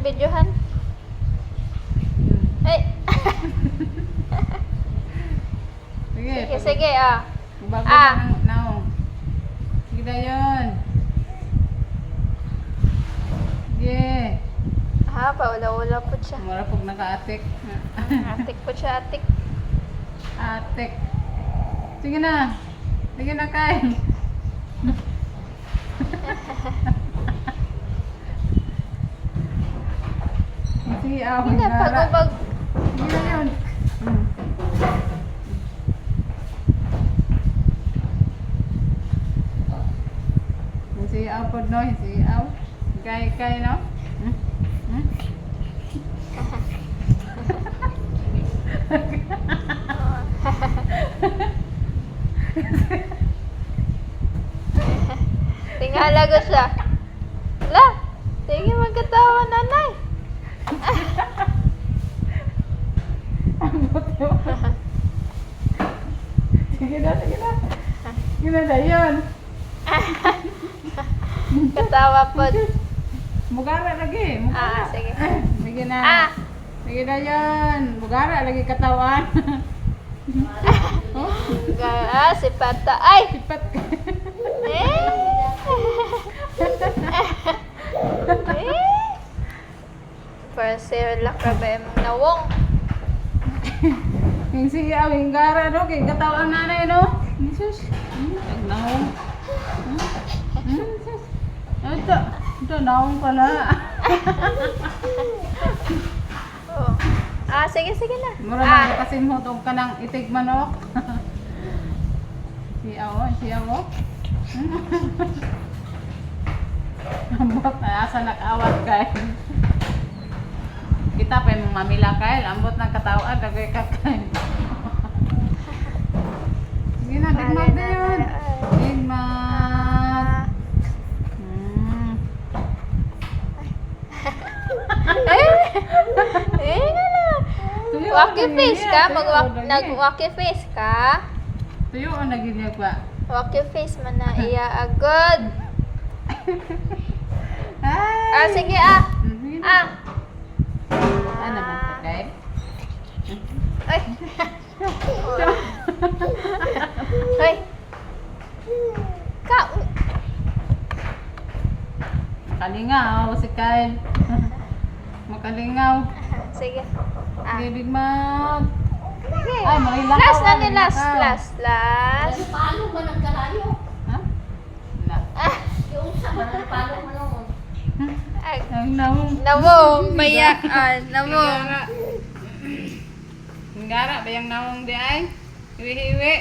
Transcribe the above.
videohan. Ay. Sige, Sige, ah. bago Ah. ng naong. Sige na yun. Sige. Ha, paula-ula po siya. Mura pag naka-atik. Atik po siya, atik. Atik. Sige na. Sige na, kain. Sige, Hindi na, pag-ubag. Sige na yun. Sige, aw po, no? Sige, aw. Kay, no? Tingala ko siya. La, sige magkatawa, nanay. Sige na, sige na. Sige na yun. Katawa po. Mugara lagi. Mugara. Sige. Sige na. Ah. Sige na yun. Mugara lagi katawan. Si Pata. Ay! Sipat. Eh! Para sa'yo lang ka ba yung nawong? Yung siya, yung gara, no? Kaya katawan nanay, no? Jesus. Naong. Ito, naong pala. Oh. Sige na. Mura na kasi mo itong kanang itig manok. Siya mo. Ambot na, asa nakawat kay. Kita pa yung mamila kay, ambot ng katawad, kagay kakay. Sige na, digmag na yun. Digmag. Walkie face ka? Nag-walkie face ka? Tuyo ang naginyag ba? Walkie face man na iya agad. Ay! Sige Sige na. Ano ba ito, kay? Ay. Ay. Ka. Makalingaw si Kyle. Makalingaw. Sige. Sige, Big Mac. Sige. Ay, marilakaw. Last na ni marilakaw. last. Paano ba nagkalayo? Ha? Wala. Yung sa paano mo noon? Ay. Ang nawong. Nawong. Mayaan. Nawong. Ang gara ba yung nawong di ay? Hiwi-hiwi.